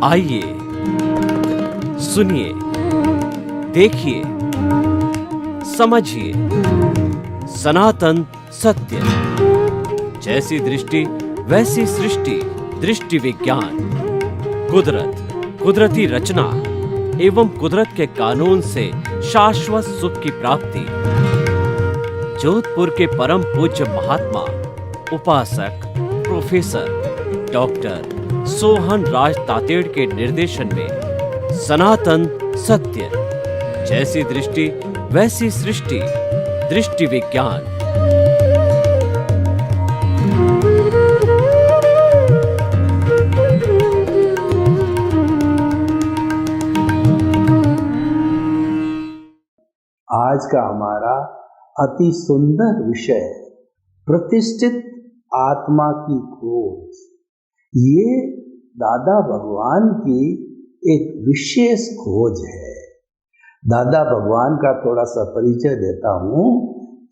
आइए सुनिए, देखिए, समझिए सनातन सत्य। जैसी दृष्टि वैसी सृष्टि, दृष्टि विज्ञान। कुदरत, कुदरती रचना एवं कुदरत के कानून से शाश्वत सुख की प्राप्ति। जोधपुर के परम पूज्य महात्मा उपासक प्रोफेसर डॉक्टर सोहन राज तातेड़ के निर्देशन में सनातन सत्य। जैसी दृष्टि वैसी सृष्टि, दृष्टि विज्ञान। आज का हमारा अति सुंदर विषय प्रतिष्ठित आत्मा की खोज। ये दादा भगवान की एक विशेष खोज है। दादा भगवान का थोड़ा सा परिचय देता हूँ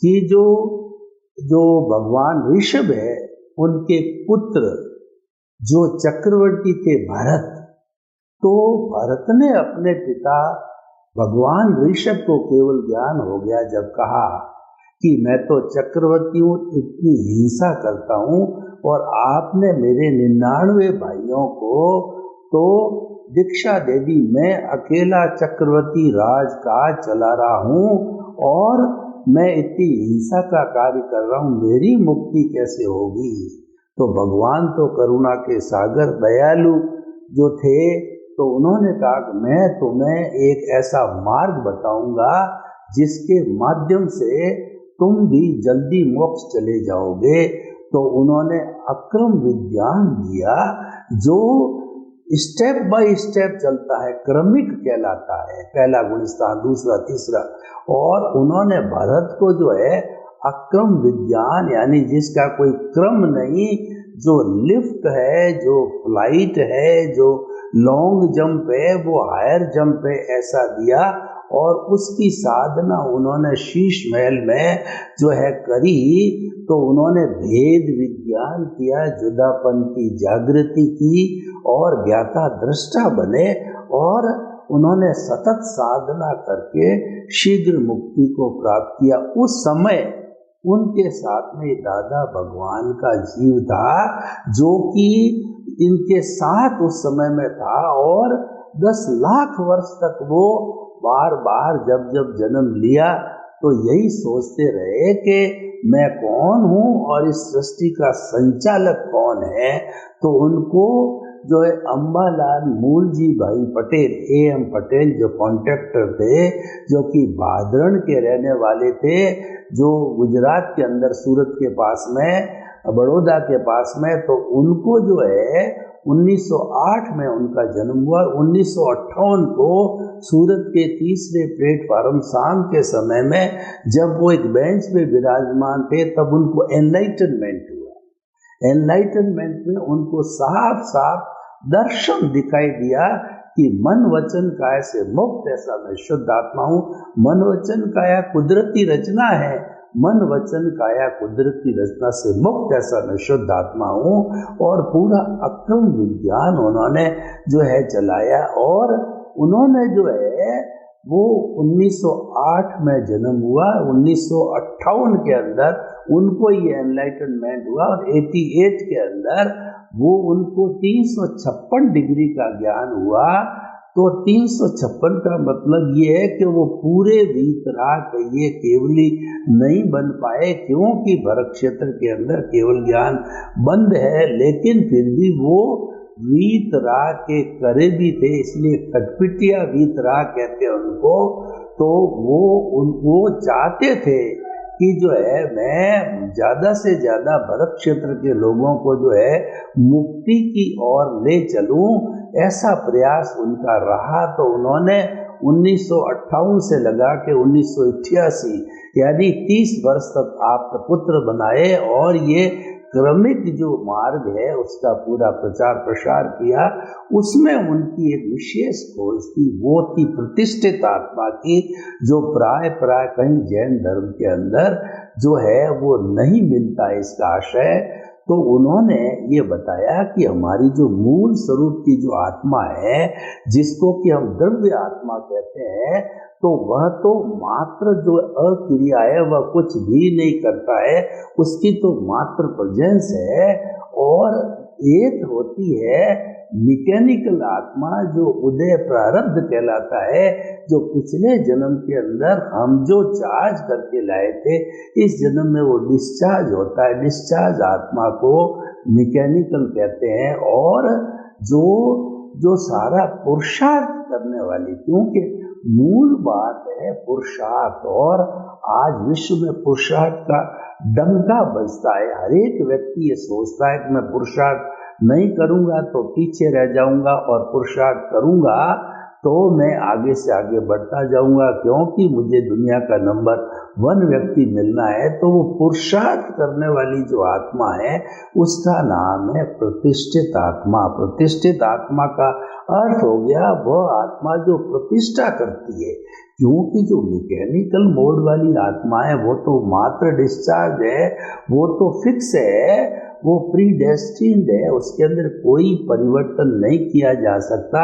कि जो भगवान ऋषभ है, उनके पुत्र जो चक्रवर्ती थे भरत, तो भरत ने अपने पिता भगवान ऋषभ को केवल ज्ञान हो गया जब कहा कि मैं तो चक्रवर्ती हूँ, इतनी हिंसा करता हूँ और आपने मेरे 99 भाइयों को तो दीक्षा दे दी, मैं अकेला चक्रवर्ती राज का चला रहा हूँ और मैं इतनी हिंसा का कार्य कर रहा हूँ, मेरी मुक्ति कैसे होगी। तो भगवान तो करुणा के सागर दयालु जो थे, तो उन्होंने कहा कि मैं तुम्हें एक ऐसा मार्ग बताऊंगा जिसके माध्यम से तुम भी जल्दी मोक्ष चले जाओगे। तो उन्होंने अक्रम विज्ञान दिया जो स्टेप बाय स्टेप चलता है, क्रमिक कहलाता है, पहला गुणस्थान, दूसरा, तीसरा। और उन्होंने भरत को जो है अक्रम विज्ञान, यानी जिसका कोई क्रम नहीं, जो लिफ्ट है, जो फ्लाइट है, जो लॉन्ग जंप है, वो हायर जंप है, ऐसा दिया। और उसकी साधना उन्होंने शीश महल में जो है करी। तो उन्होंने भेद विज्ञान किया, जुदापन की जागृति की और ज्ञाता दृष्टा बने और उन्होंने सतत साधना करके शीघ्र मुक्ति को प्राप्त किया। उस समय उनके साथ में दादा भगवान का जीव था जो कि इनके साथ उस समय में था और 10 लाख वर्ष तक वो बार बार जब जन्म लिया तो यही सोचते रहे कि मैं कौन हूँ और इस सृष्टि का संचालक कौन है। तो उनको जो है अंबालाल मूलजी भाई पटेल, AM पटेल, जो कॉन्ट्रैक्टर थे, जो कि भादरण के रहने वाले थे, जो गुजरात के अंदर सूरत के पास में, बड़ौदा के पास में, तो उनको जो है 1908 में उनका जन्म हुआ। 1958 को सूरत के तीसरे प्लेटफार्म शाम के समय में जब वो एक बेंच पे विराजमान थे, तब उनको एनलाइटनमेंट हुआ। एनलाइटनमेंट में उनको साफ साफ दर्शन दिखाई दिया कि मन वचन काया से मुक्त, ऐसा मैं शुद्ध आत्मा हूँ। मन वचन काया कुदरती रचना है, मन वचन काया कुदरती रचना से मुक्त, ऐसा मैं शुद्ध आत्मा हूँ। और पूरा अक्रम विज्ञान उन्होंने जो है चलाया। और उन्होंने जो है वो 1908 में जन्म हुआ, 1958 के अंदर उनको ये एनलाइटनमेंट हुआ और 88 के अंदर वो उनको 356 डिग्री का ज्ञान हुआ। तो 356 का मतलब ये है कि वो पूरे वीतराग ये केवली नहीं बन पाए, क्योंकि भरत क्षेत्र के अंदर केवल ज्ञान बंद है, लेकिन फिर भी वो वीतराग के करीबी थे, इसलिए खटपिटिया वीतराग कहते हैं उनको। तो वो चाहते थे कि जो है मैं ज़्यादा से ज़्यादा भरत क्षेत्र के लोगों को जो है मुक्ति की ओर ले चलूं, ऐसा प्रयास उनका रहा। तो उन्होंने 1958 से लगा के 1988 यानी 30 वर्ष तक आप पुत्र बनाए और ये क्रमिक जो मार्ग है उसका पूरा प्रचार प्रसार किया। उसमें उनकी एक विशेष खोज थी, वो थी प्रतिष्ठित आत्मा की, जो प्राय कहीं जैन धर्म के अंदर जो है वो नहीं मिलता इसका आशय। तो उन्होंने ये बताया कि हमारी जो मूल स्वरूप की जो आत्मा है, जिसको कि हम द्रव्य आत्मा कहते हैं, तो वह तो मात्र जो अक्रिया है, वह कुछ भी नहीं करता है, उसकी तो मात्र प्रेजेंस है। और एक होती है मैकेनिकल आत्मा, जो उदय प्रारब्ध कहलाता है, जो पिछले जन्म के अंदर हम जो चार्ज करके लाए थे, इस जन्म में वो डिस्चार्ज होता है। डिस्चार्ज आत्मा को मैकेनिकल कहते हैं। और जो सारा पुरुषार्थ करने वाली, क्योंकि मूल बात है पुरुषार्थ, और आज विश्व में पुरुषार्थ का डंका बजता है। हर एक व्यक्ति ये सोचता है कि मैं पुरुषार्थ नहीं करूंगा तो पीछे रह जाऊंगा, और पुरुषार्थ करूंगा तो मैं आगे से आगे बढ़ता जाऊंगा, क्योंकि मुझे दुनिया का नंबर 1 व्यक्ति मिलना है। तो वो पुरुषार्थ करने वाली जो आत्मा है, उसका नाम है प्रतिष्ठित आत्मा। प्रतिष्ठित आत्मा का अर्थ हो गया वह आत्मा जो प्रतिष्ठा करती है, क्योंकि जो मैकेनिकल मोड वाली आत्मा है वो तो मात्र डिस्चार्ज है, वो तो फिक्स है, वो प्री डेस्टिन्ड है, उसके अंदर कोई परिवर्तन नहीं किया जा सकता।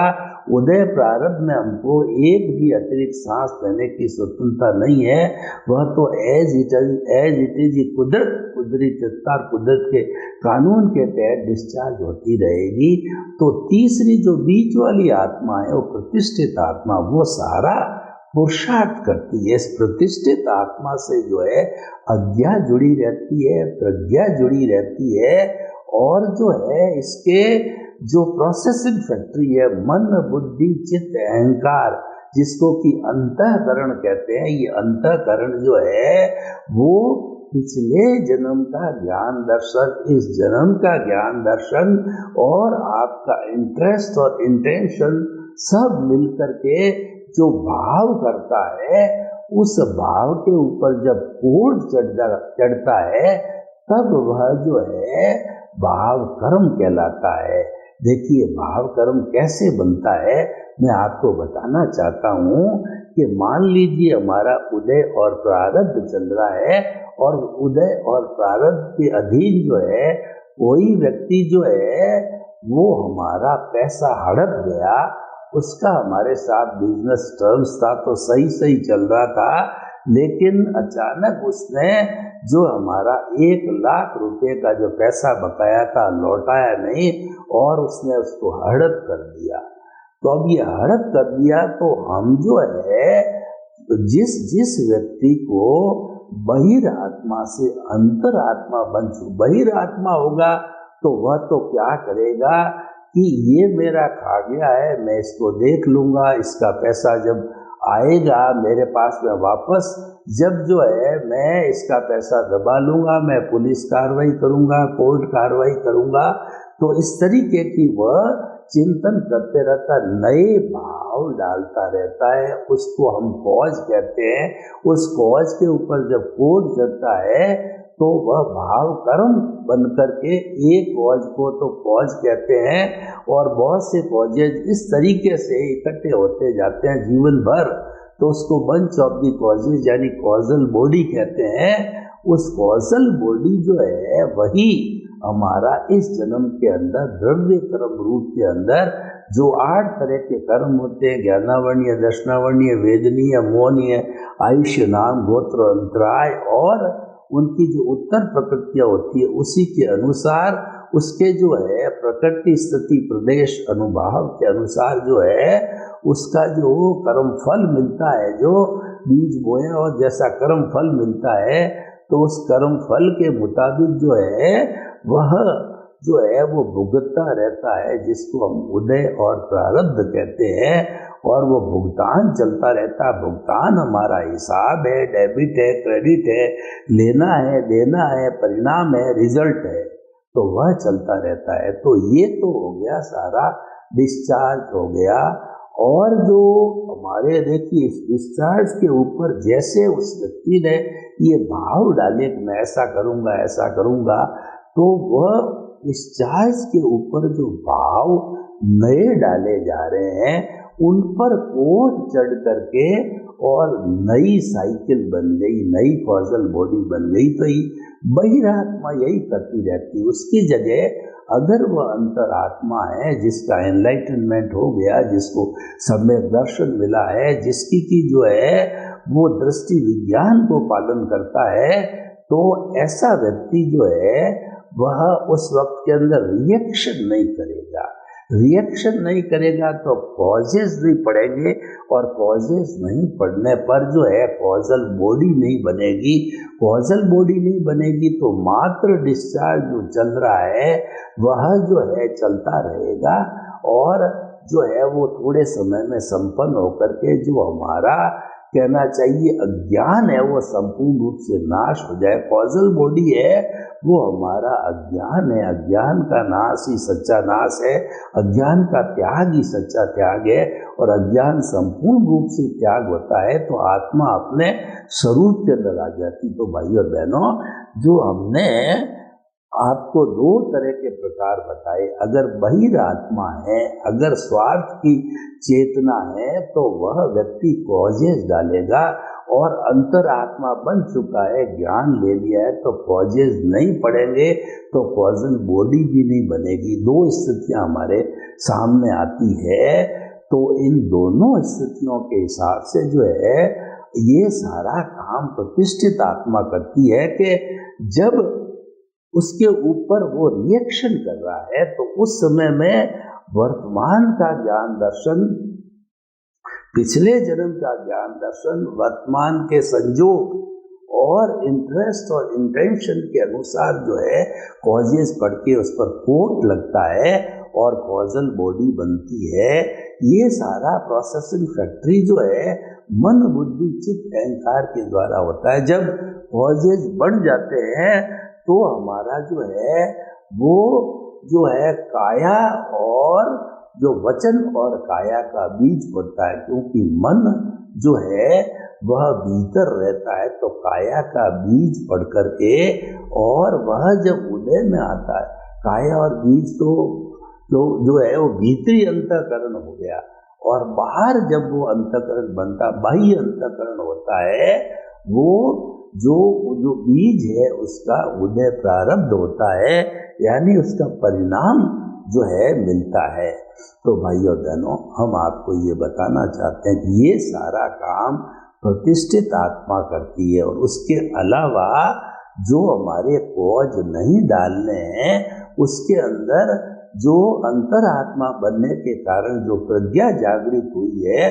उदय प्रारब्ध में हमको एक भी अतिरिक्त सांस लेने की स्वतंत्रता नहीं है। वह तो एज इट इज कुदरती सत्ता, कुदरत के कानून के तहत डिस्चार्ज होती रहेगी। तो तीसरी जो बीच वाली आत्मा है, वो प्रतिष्ठित आत्मा, वो सारा पुरुषार्थ करती है। इस प्रतिष्ठित आत्मा से जो है अज्ञा जुड़ी रहती है, प्रज्ञा जुड़ी रहती है, और जो है इसके जो प्रोसेसिंग फैक्ट्री है, मन बुद्धि चित्त अहंकार, जिसको कि अंतःकरण कहते हैं, ये अंतःकरण जो है वो पिछले जन्म का ज्ञान दर्शन, इस जन्म का ज्ञान दर्शन, और आपका इंटरेस्ट और इंटेंशन सब मिलकर के जो भाव करता है, उस भाव के ऊपर जब कोड चढ़ता है, तब वह जो है भाव कर्म कहलाता है। देखिए भाव कर्म कैसे बनता है, मैं आपको बताना चाहता हूँ कि मान लीजिए हमारा उदय और प्रारब्ध चल रहा है, और उदय और प्रारब्ध के अधीन जो है कोई व्यक्ति जो है वो हमारा पैसा हड़प गया, उसका हमारे साथ बिजनेस टर्म्स था, तो सही चल रहा था, लेकिन अचानक उसने जो हमारा 1 लाख रुपए का जो पैसा बकाया था लौटाया नहीं, और उसने उसको हड़प कर दिया। तो अब ये हड़प कर दिया, तो हम जो है जिस व्यक्ति को बहिरात्मा से अंतरात्मा बन चुका, बहिरात्मा होगा, तो वह तो क्या करेगा कि ये मेरा खा गया है, मैं इसको देख लूंगा, इसका पैसा जब आएगा मेरे पास में वापस, जब जो है मैं इसका पैसा दबा लूंगा, मैं पुलिस कार्रवाई करूंगा, कोर्ट कार्रवाई करूंगा। तो इस तरीके की वह चिंतन करते रहता, नए भाव डालता रहता है, उसको हम कॉज कहते हैं। उस कॉज के ऊपर जब कोड चढ़ता है, तो वह भाव कर्म बन करके एक कॉज को तो कॉज कहते हैं, और बहुत से कॉजेज इस तरीके से इकट्ठे होते जाते हैं जीवन भर, तो उसको बंच ऑफ दी कॉजेज यानी कॉजल बॉडी कहते हैं। उस कॉजल बॉडी जो है वही हमारा इस जन्म के अंदर द्रव्य कर्म रूप के अंदर जो 8 तरह के कर्म होते हैं, ज्ञानावर्णीय, दर्शनावर्णीय, वेदनीय, मोहनीय, आयुष्य, नाम, गोत्र, अंतराय, और उनकी जो उत्तर प्रकृतियाँ होती है उसी के अनुसार उसके जो है प्रकृति स्थिति प्रदेश अनुभाव के अनुसार जो है उसका जो कर्म फल मिलता है, जो बीज बोया और जैसा कर्म फल मिलता है, तो उस कर्म फल के मुताबिक जो है वह जो है वो भुगतता रहता है, जिसको हम उदय और प्रारब्ध कहते हैं, और वो भुगतान चलता रहता है। भुगतान हमारा हिसाब है, डेबिट है, क्रेडिट है, लेना है, देना है, परिणाम है, रिजल्ट है, तो वह चलता रहता है। तो ये तो हो गया सारा डिस्चार्ज हो गया। और जो हमारे देखिए इस डिस्चार्ज के ऊपर जैसे उस व्यक्ति ने ये भाव डाले कि मैं ऐसा करूँगा, तो वह डिस्चार्ज के ऊपर जो भाव नए डाले जा रहे हैं उन पर कोट चढ़ करके और नई साइकिल बन गई, नई कॉजल बॉडी बन गई, तो बहिरात्मा यही करती रहती है। उसकी जगह अगर वह अंतरात्मा है जिसका एनलाइटनमेंट हो गया, जिसको सम्यक दर्शन मिला है, जिसकी की जो है वो दृष्टि विज्ञान को पालन करता है, तो ऐसा व्यक्ति जो है वह उस वक्त के अंदर रिएक्शन नहीं करेगा। रिएक्शन नहीं करेगा तो कॉजेज नहीं पड़ेंगे, और कॉजेज नहीं पड़ने पर जो है कॉजल बॉडी नहीं बनेगी। कॉजल बॉडी नहीं बनेगी तो मात्र डिस्चार्ज जो चल रहा है वह जो है चलता रहेगा, और जो है वो थोड़े समय में संपन्न होकर के जो हमारा कहना चाहिए अज्ञान है वो संपूर्ण रूप से नाश हो जाए। कॉजल बॉडी है वो हमारा अज्ञान है, अज्ञान का नाश ही सच्चा नाश है, अज्ञान का त्याग ही सच्चा त्याग है, और अज्ञान संपूर्ण रूप से त्याग होता है तो आत्मा अपने स्वरूप के अंदर आ जाती। तो भाइयों और बहनों, जो हमने आपको दो तरह के प्रकार बताए, अगर बहिरात्मा है, अगर स्वार्थ की चेतना है तो वह व्यक्ति कॉजेज डालेगा, और अंतरात्मा बन चुका है, ज्ञान ले लिया है, तो कॉजेज नहीं पड़ेंगे, तो कॉजल बॉडी भी नहीं बनेगी। दो स्थितियां हमारे सामने आती है, तो इन दोनों स्थितियों के हिसाब से जो है ये सारा काम प्रतिष्ठित आत्मा करती है कि जब उसके ऊपर वो रिएक्शन कर रहा है तो उस समय में वर्तमान का ज्ञान दर्शन, पिछले जन्म का ज्ञान दर्शन, वर्तमान के संजोग और इंटरेस्ट और इंटेंशन के अनुसार जो है कॉजेस पढ़ के उस पर कोट लगता है और कॉजल बॉडी बनती है। ये सारा प्रोसेसिंग फैक्ट्री जो है मन बुद्धि चित्त अहंकार के द्वारा होता है। जब कॉजेस बन जाते हैं तो हमारा जो है वो जो है काया और जो वचन और काया का बीज होता है, क्योंकि मन जो है वह भीतर रहता है, तो काया का बीज पढ़ करके और वह जब उदय में आता है, काया और बीज तो जो है वो भीतरी अंतःकरण हो गया, और बाहर जब वो अंतःकरण बनता, बाह्य अंतःकरण होता है, वो जो बीज है उसका उदय प्रारब्ध होता है, यानी उसका परिणाम जो है मिलता है। तो भाइयों बहनों, हम आपको ये बताना चाहते हैं कि ये सारा काम प्रतिष्ठित आत्मा करती है, और उसके अलावा जो हमारे कॉज नहीं डालने हैं उसके अंदर जो अंतरात्मा बनने के कारण जो प्रज्ञा जागृत हुई है,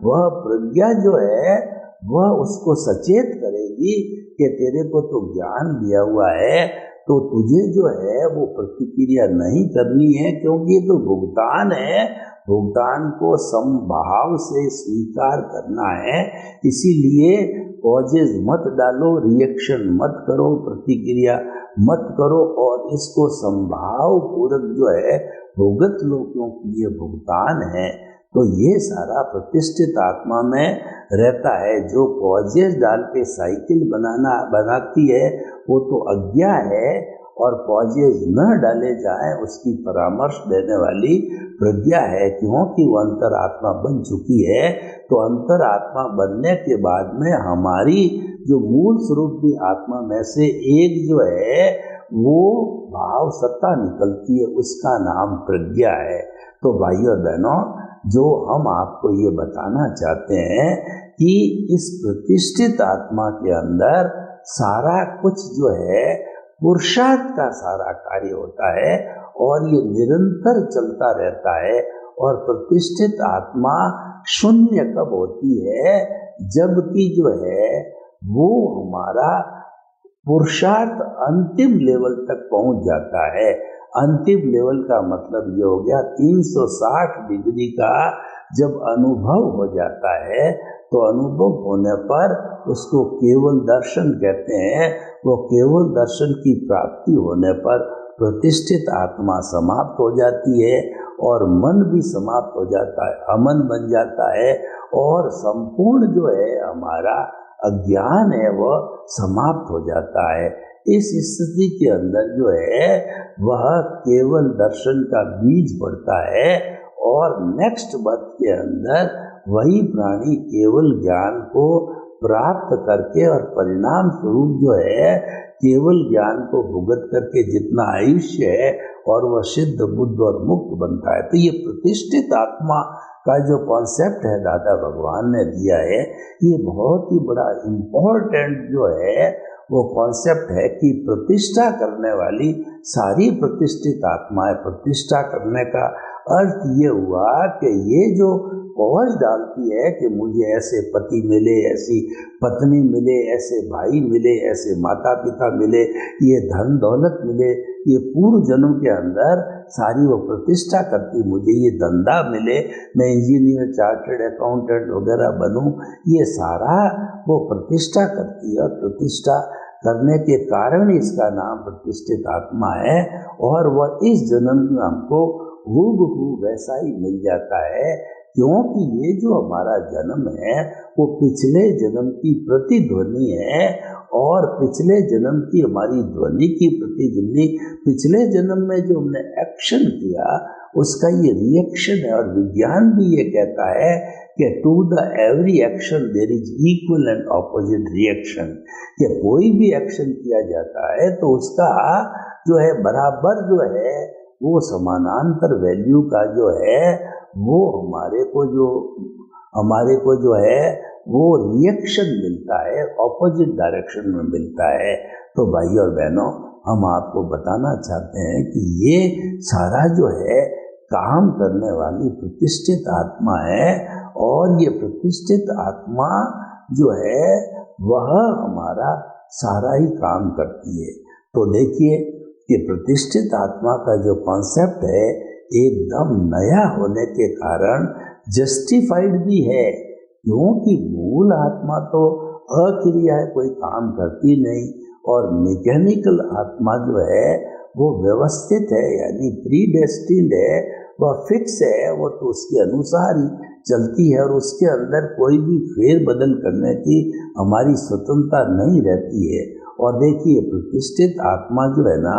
वह प्रज्ञा जो है वह उसको सचेत करेगी कि तेरे को तो ज्ञान दिया हुआ है, तो तुझे जो है वो प्रतिक्रिया नहीं करनी है, क्योंकि ये तो भुगतान है, भुगतान को समभाव से स्वीकार करना है। इसीलिए कॉजेज मत डालो, रिएक्शन मत करो, प्रतिक्रिया मत करो, और इसको समभाव पूर्वक जो है भुगत लो, क्योंकि ये भुगतान है। तो ये सारा प्रतिष्ठित आत्मा में रहता है। जो कॉजेज डाल के साइकिल बनाती है वो तो अज्ञा है, और कॉजेज न डाले जाए उसकी परामर्श देने वाली प्रज्ञा है, क्योंकि वो अंतरात्मा बन चुकी है। तो अंतरात्मा बनने के बाद में हमारी जो मूल स्वरूप की आत्मा में से एक जो है वो भाव सत्ता निकलती है, उसका नाम प्रज्ञा है। तो भाइयों और बहनों, जो हम आपको ये बताना चाहते हैं कि इस प्रतिष्ठित आत्मा के अंदर सारा कुछ जो है पुरुषार्थ का सारा कार्य होता है, और ये निरंतर चलता रहता है। और प्रतिष्ठित आत्मा शून्य कब होती है? जबकि जो है वो हमारा पुरुषार्थ अंतिम लेवल तक पहुंच जाता है। अंतिम लेवल का मतलब ये हो गया 360 डिग्री का जब अनुभव हो जाता है, तो अनुभव होने पर उसको केवल दर्शन कहते हैं। वो केवल दर्शन की प्राप्ति होने पर प्रतिष्ठित आत्मा समाप्त हो जाती है, और मन भी समाप्त हो जाता है, अमन बन जाता है, और संपूर्ण जो है हमारा अज्ञान है वह समाप्त हो जाता है। इस स्थिति के अंदर जो है वह केवल दर्शन का बीज पड़ता है, और नेक्स्ट बर्थ के अंदर वही प्राणी केवल ज्ञान को प्राप्त करके और परिणाम स्वरूप जो है केवल ज्ञान को भुगत करके जितना आयुष्य है और वह सिद्ध बुद्ध और मुक्त बनता है। तो ये प्रतिष्ठित आत्मा का जो कॉन्सेप्ट है दादा भगवान ने दिया है, ये बहुत ही बड़ा इम्पोर्टेंट जो है वो कॉन्सेप्ट है कि प्रतिष्ठा करने वाली सारी प्रतिष्ठित आत्माएं, प्रतिष्ठा करने का अर्थ ये हुआ कि ये जो पहुँच डालती है कि मुझे ऐसे पति मिले, ऐसी पत्नी मिले, ऐसे भाई मिले, ऐसे माता पिता मिले, ये धन दौलत मिले, ये पूर्व जन्म के अंदर सारी वो प्रतिष्ठा करती, मुझे ये धंधा मिले, मैं इंजीनियर, चार्टर्ड अकाउंटेंट वगैरह बनूं, ये सारा वो प्रतिष्ठा करती है। और प्रतिष्ठा करने के कारण इसका नाम प्रतिष्ठित आत्मा है। और वह इस जन्म में हमको हूबहू वैसा ही मिल जाता है, क्योंकि ये जो हमारा जन्म है वो पिछले जन्म की प्रतिध्वनि है और पिछले जन्म की हमारी ध्वनि की प्रतिध्वनि, पिछले जन्म में जो हमने एक्शन किया उसका ये रिएक्शन है। और विज्ञान भी ये कहता है कि to the every action there is equal and opposite reaction, कि कोई भी एक्शन किया जाता है तो उसका जो है बराबर जो है वो समानांतर वैल्यू का जो है वो हमारे को जो है वो रिएक्शन मिलता है, ऑपोजिट डायरेक्शन में मिलता है। तो भाई और बहनों, हम आपको बताना चाहते हैं कि ये सारा जो है काम करने वाली प्रतिष्ठित आत्मा है और ये प्रतिष्ठित आत्मा जो है वह हमारा सारा ही काम करती है। तो देखिए कि प्रतिष्ठित आत्मा का जो कॉन्सेप्ट है एकदम नया होने के कारण जस्टिफाइड भी है, क्योंकि मूल आत्मा तो अक्रिया है, कोई काम करती नहीं, और मैकेनिकल आत्मा जो है वो व्यवस्थित है, यानी प्रीडेस्टिन्ड है, वह फिक्स है, वो तो उसके अनुसार ही चलती है और उसके अंदर कोई भी फेरबदल करने की हमारी स्वतंत्रता नहीं रहती है। और देखिए प्रतिष्ठित आत्मा जो है ना,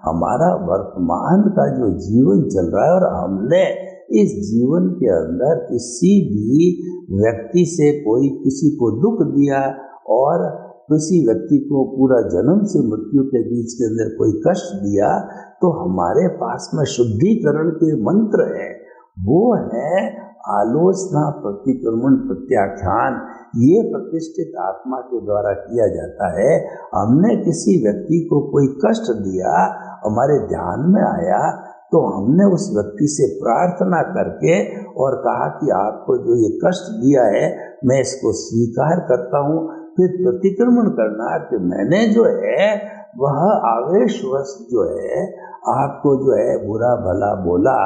हमारा वर्तमान का जो जीवन चल रहा है और हमने इस जीवन के अंदर किसी भी व्यक्ति से कोई किसी को दुख दिया और किसी व्यक्ति को पूरा जन्म से मृत्यु के बीच के अंदर कोई कष्ट दिया, तो हमारे पास में शुद्धिकरण के मंत्र है, वो है आलोचना, प्रतिक्रमण, प्रत्याख्यान। ये प्रतिष्ठित आत्मा के द्वारा किया जाता है। हमने किसी व्यक्ति को कोई कष्ट दिया, हमारे ध्यान में आया, तो हमने उस व्यक्ति से प्रार्थना करके और कहा कि आपको जो ये कष्ट दिया है मैं इसको स्वीकार करता हूँ। फिर प्रतिक्रमण करना कि मैंने जो है वह आवेशवश जो है आपको जो है बुरा भला बोला,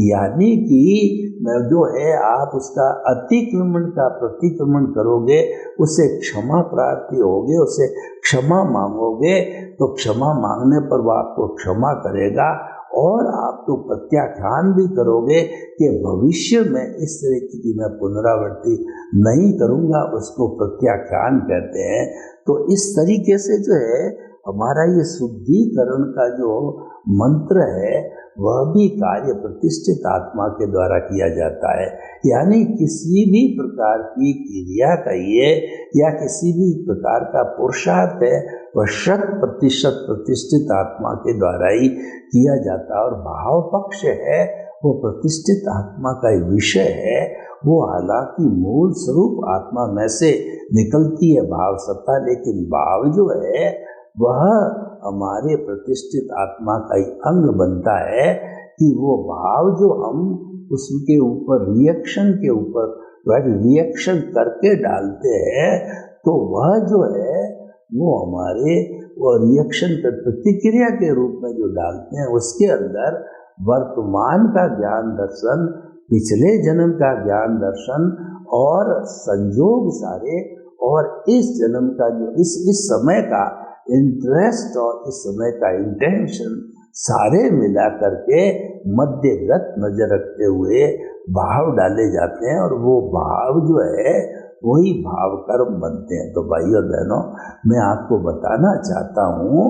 यानी कि जो है आप उसका अतिक्रमण का प्रतिक्रमण करोगे, उससे क्षमा प्रार्थी होगे, उससे क्षमा मांगोगे, तो क्षमा मांगने पर वो आपको क्षमा करेगा और आप तो प्रत्याख्यान भी करोगे कि भविष्य में इस तरह की मैं पुनरावृत्ति नहीं करूँगा, उसको प्रत्याख्यान कहते हैं। तो इस तरीके से जो है हमारा ये शुद्धिकरण का जो मंत्र है वह भी कार्य प्रतिष्ठित आत्मा के द्वारा किया जाता है। यानी किसी भी प्रकार की क्रिया कहिए या किसी भी प्रकार का पुरुषार्थ है वह 100% प्रतिष्ठित आत्मा के द्वारा ही किया जाता है। और भाव पक्ष है वो प्रतिष्ठित आत्मा का विषय है, वो हालांकि मूल स्वरूप आत्मा में से निकलती है भाव सत्ता, लेकिन भाव जो है वह हमारे प्रतिष्ठित आत्मा का ही अंग बनता है कि वो भाव जो हम उसके ऊपर रिएक्शन करके डालते हैं, तो वह जो है वो हमारे वो रिएक्शन कर प्रतिक्रिया के रूप में जो डालते हैं उसके अंदर वर्तमान का ज्ञान दर्शन, पिछले जन्म का ज्ञान दर्शन और संयोग सारे और इस जन्म का जो इस समय का इंटरेस्ट और इस समय का इंटेंशन सारे मिला करके मध्यगत नजर रखते हुए भाव डाले जाते हैं और वो भाव जो है वही भाव कर्म बनते हैं। तो भाई और बहनों, मैं आपको बताना चाहता हूँ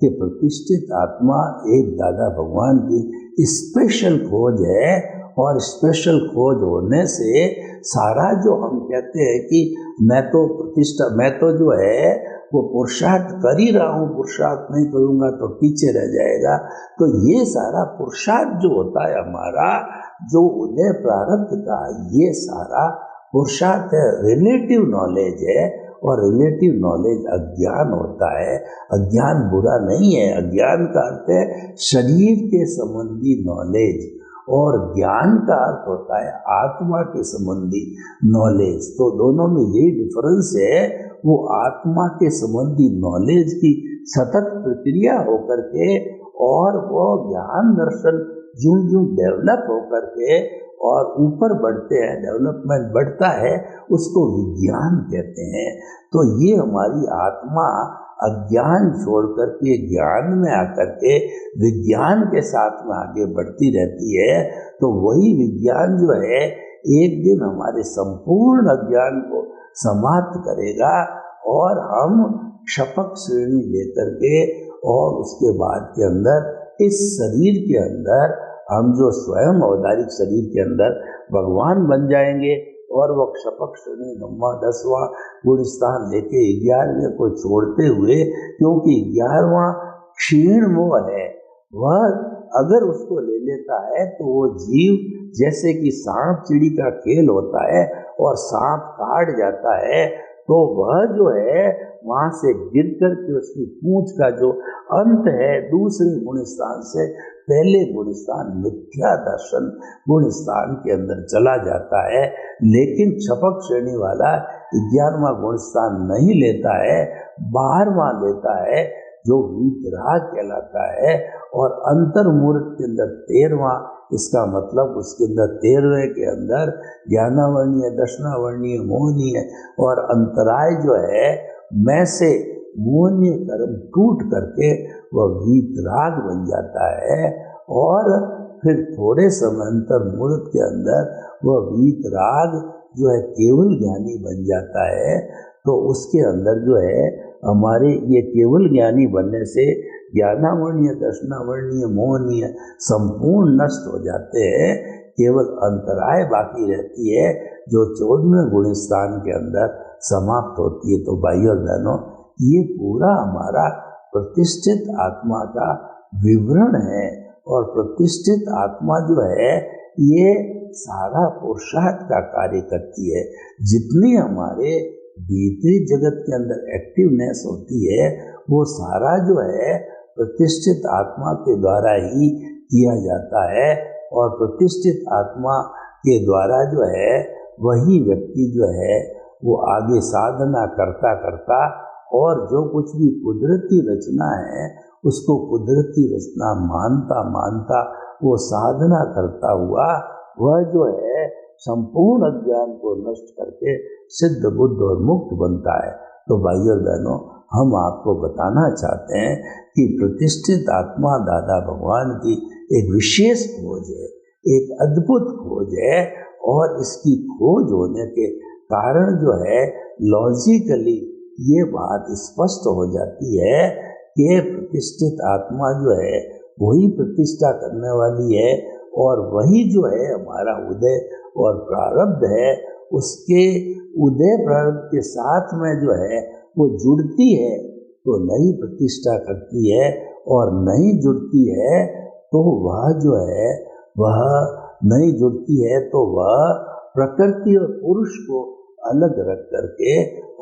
कि प्रतिष्ठित आत्मा एक दादा भगवान की स्पेशल खोज है और स्पेशल खोज होने से सारा जो हम कहते हैं कि मैं तो प्रतिष्ठा, मैं तो जो है वो पुरुषार्थ कर ही रहा हूँ, पुरुषार्थ नहीं करूँगा तो पीछे रह जाएगा। तो ये सारा पुरुषार्थ जो होता है हमारा, जो उदय प्रारब्ध का, ये सारा पुरुषार्थ है, रिलेटिव नॉलेज है। और रिलेटिव नॉलेज अज्ञान होता है। अज्ञान बुरा नहीं है, अज्ञान का अर्थ है शरीर के संबंधी नॉलेज, और ज्ञान का अर्थ होता है आत्मा के संबंधी नॉलेज। तो दोनों में यही डिफरेंस है, वो आत्मा के संबंधी नॉलेज की सतत प्रक्रिया होकर के, और वो ज्ञान दर्शन यूं यूं डेवलप होकर के और ऊपर बढ़ते हैं, डेवलपमेंट बढ़ता है, उसको विज्ञान कहते हैं। तो ये हमारी आत्मा अज्ञान छोड़ करके ज्ञान में आकर के विज्ञान के साथ में आगे बढ़ती रहती है। तो वही विज्ञान जो है एक दिन हमारे संपूर्ण अज्ञान को समाप्त करेगा, और हम शपथ श्रेणी लेकर के, और उसके बाद के अंदर इस शरीर के अंदर हम जो स्वयं अवतारिक शरीर के अंदर भगवान बन जाएंगे, और वह शपथ श्रेणी 9वां 10वां गुण स्थान लेके 11वें को छोड़ते हुए, क्योंकि 11वां क्षीण मोह है, वह अगर उसको ले लेता है तो वो जीव, जैसे कि सांप चिड़ी का खेल होता है और सांप काट जाता है, तो वह जो है वहां से गिर कर के उसकी पूंछ का जो अंत है दूसरे गुण स्थान से पहले गुण स्थान मिथ्या दर्शन गुण स्थान के अंदर चला जाता है। लेकिन छपक श्रेणी वाला 11वां गुण स्थान नहीं लेता है, 12वां लेता है, जो वीतराग कहलाता है, और अंतर्मूर्त के अंदर 13वां, इसका मतलब उसके अंदर 13वें के अंदर ज्ञानावर्णीय, दर्शनावर्णीय, मोहनीय और अंतराय जो है मैं से मोहनीय कर्म टूट करके वह वीतराग बन जाता है, और फिर थोड़े समय अंतर्मूर्त के अंदर वह वीतराग जो है केवल ज्ञानी बन जाता है। तो उसके अंदर जो है हमारे ये केवल ज्ञानी बनने से ज्ञानावर्णीय, दर्शनावर्णीय, मोहनीय संपूर्ण नष्ट हो जाते हैं, केवल अंतराय बाकी रहती है जो 14वें गुण स्थान के अंदर समाप्त होती है। तो भाइयों और बहनों, ये पूरा हमारा प्रतिष्ठित आत्मा का विवरण है, और प्रतिष्ठित आत्मा जो है ये सारा पुरुषार्थ का कार्य करती है। जितनी हमारे भीतरी जगत के अंदर एक्टिवनेस होती है, वो सारा जो है प्रतिष्ठित आत्मा के द्वारा ही किया जाता है, और प्रतिष्ठित आत्मा के द्वारा जो है वही व्यक्ति जो है वो आगे साधना करता करता, और जो कुछ भी कुदरती रचना है उसको कुदरती रचना मानता मानता वो साधना करता हुआ वह जो है संपूर्ण अज्ञान को नष्ट करके सिद्ध बुद्ध और मुक्त बनता है। तो भाइयों और बहनों, हम आपको बताना चाहते हैं कि प्रतिष्ठित आत्मा दादा भगवान की एक विशेष खोज है, एक अद्भुत खोज है, और इसकी खोज होने के कारण जो है लॉजिकली ये बात स्पष्ट हो जाती है कि प्रतिष्ठित आत्मा जो है वही प्रतिष्ठा करने वाली है, और वही जो है हमारा उदय और प्रारब्ध है, उसके उदय प्रारब्ध के साथ में जो है वो जुड़ती है तो नई प्रतिष्ठा करती है, और नहीं जुड़ती है तो वह जो है वह नहीं जुड़ती है तो वह प्रकृति और पुरुष को अलग रख करके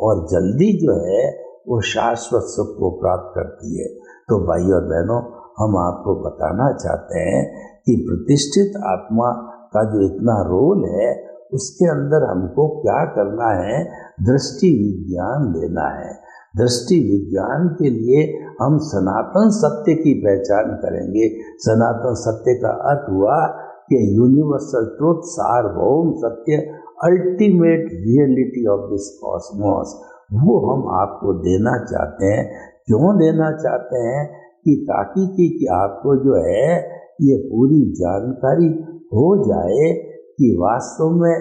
और जल्दी जो है वो शाश्वत सुख को प्राप्त करती है। तो भाइयों और बहनों, हम आपको बताना चाहते हैं कि प्रतिष्ठित आत्मा का जो इतना रोल है उसके अंदर हमको क्या करना है, दृष्टि विज्ञान लेना है। दृष्टि विज्ञान के लिए हम सनातन सत्य की पहचान करेंगे। सनातन सत्य का अर्थ हुआ कि यूनिवर्सल ट्रुथ, सार्वभौम सत्य, ultimate reality of this Cosmos, वो हम आपको देना चाहते हैं। क्यों देना चाहते हैं? कि ताकि कि आपको जो है ये पूरी जानकारी हो जाए कि वास्तव में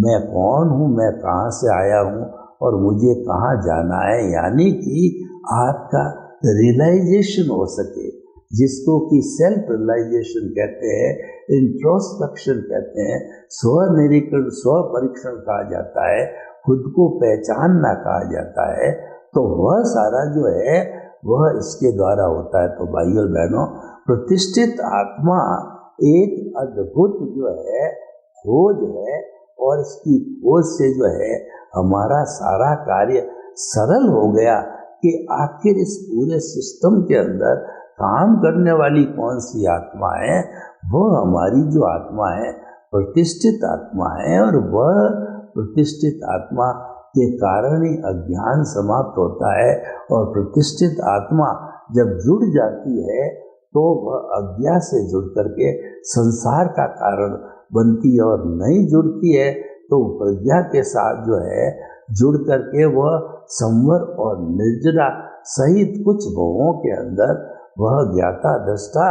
मैं कौन हूँ, मैं कहाँ से आया हूँ और मुझे कहाँ जाना है, यानी कि आपका रियलाइजेशन हो सके जिसको कि सेल्फ रियलाइजेशन कहते हैं, इंट्रोस्पेक्शन कहते हैं, स्व निरीक्षण स्व परीक्षण कहा जाता है, खुद को पहचानना कहा जाता है, तो वह सारा जो है वह इसके द्वारा होता है। तो भाइयों बहनों, प्रतिष्ठित आत्मा एक अद्भुत जो है खोज है, और इसकी खोज से जो है हमारा सारा कार्य सरल हो गया कि आखिर इस पूरे सिस्टम के अंदर काम करने वाली कौन सी आत्मा है। वह हमारी जो आत्मा है प्रतिष्ठित आत्मा है, और वह प्रतिष्ठित आत्मा के कारण ही अज्ञान समाप्त होता है। और प्रतिष्ठित आत्मा जब जुड़ जाती है तो वह अज्ञा से जुड़ करके संसार का कारण बनती है, और नहीं जुड़ती है तो प्रज्ञा के साथ जो है जुड़ करके वह संवर और निर्जरा सहित कुछ भवों के अंदर वह ज्ञाता दृष्टा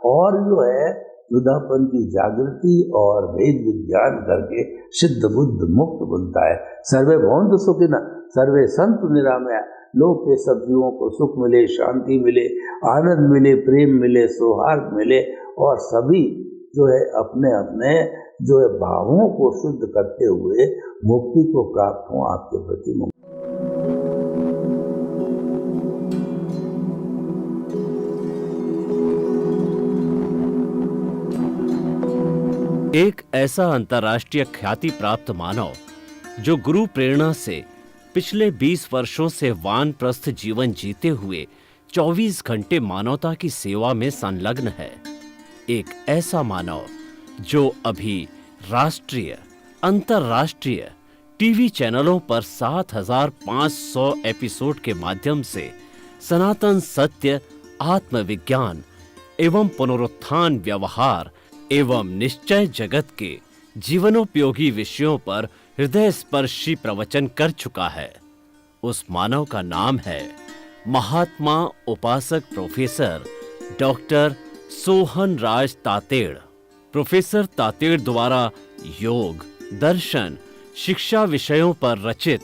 और जो है युद्धापन की जागृति और वेद विज्ञान करके सिद्ध बुद्ध मुक्त बनता है। सर्वे भवन्तु सुखिनः, सर्वे सन्तु निरामया। लोक के सब जीवों को सुख मिले, शांति मिले, आनंद मिले, प्रेम मिले, सौहार्द मिले, और सभी जो है अपने अपने जो है भावों को शुद्ध करते हुए मुक्ति को प्राप्त हो। आपके प्रति मुक्ति। एक ऐसा अंतर्राष्ट्रीय ख्याति प्राप्त मानव जो गुरु प्रेरणा से पिछले 20 वर्षों से वानप्रस्थ जीवन जीते हुए 24 घंटे मानवता की सेवा में संलग्न है। एक ऐसा मानव जो अभी राष्ट्रीय, अंतर्राष्ट्रीय टीवी चैनलों पर 7,500 एपिसोड के माध्यम से सनातन सत्य, आत्मविज्ञान एवं पुनरुत्थान, व्यवहार एवं निश्चय जगत के जीवनोपयोगी विषयों पर हृदय स्पर्शी प्रवचन कर चुका है। उस मानव का नाम है महात्मा उपासक प्रोफेसर डॉक्टर सोहन राज तातेड़। प्रोफेसर तातेड़ द्वारा योग, दर्शन, शिक्षा विषयों पर रचित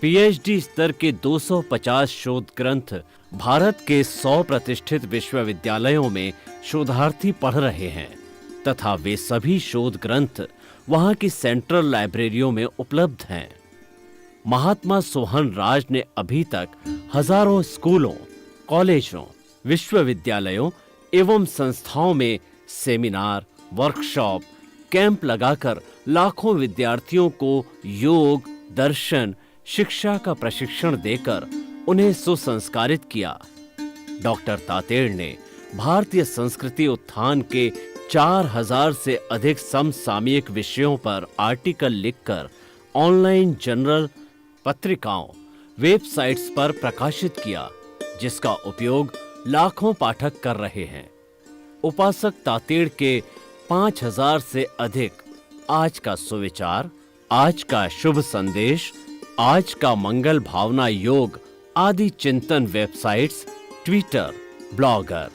पीएचडी स्तर के 250 शोध ग्रंथ भारत के 100 प्रतिष्ठित विश्वविद्यालयों में शोधार्थी पढ़ रहे हैं, तथा वे सभी शोध ग्रंथ वहां की सेंट्रल लाइब्रेरियों में उपलब्ध हैं। महात्मा सोहन राज ने अभी तक हजारों स्कूलों, कॉलेजों, विश्वविद्यालयों एवं संस्थाओं में सेमिनार, वर्कशॉप, कैंप लगाकर लाखों विद्यार्थियों को योग, दर्शन, शिक्षा का प्रशिक्षण देकर उन्हें सुसंस्कारित किया। डॉक्टर तातेड़ ने भारतीय संस्कृति उत्थान के 4000 से अधिक समसामयिक विषयों पर आर्टिकल लिखकर ऑनलाइन जर्नल, पत्रिकाओं, वेबसाइट्स पर प्रकाशित किया, जिसका उपयोग लाखों पाठक कर रहे हैं। उपासक तातेड़ के 5000 से अधिक आज का सुविचार, आज का शुभ संदेश, आज का मंगल भावना योग आदि चिंतन websites, Twitter, blogger,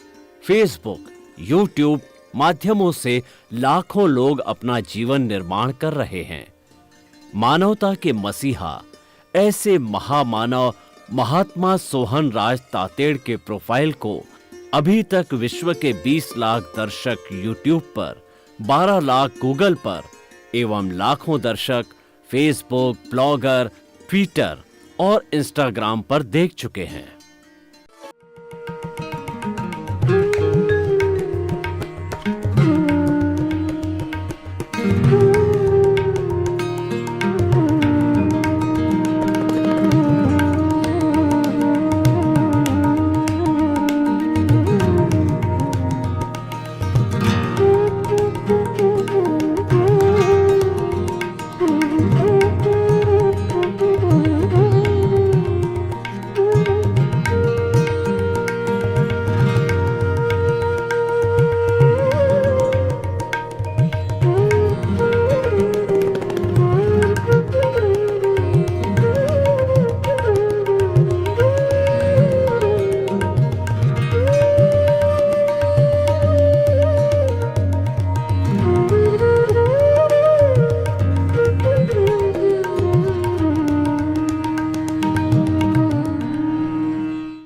Facebook, YouTube माध्यमों से लाखों लोग अपना जीवन निर्माण कर रहे हैं। मानवता के मसीहा ऐसे महामानव महात्मा सोहन राज तातेड़ के प्रोफाइल को अभी तक विश्व के 20 लाख दर्शक यूट्यूब पर, 12 लाख गूगल पर एवं लाखों दर्शक फेसबुक, ब्लॉगर, ट्विटर और इंस्टाग्राम पर देख चुके हैं।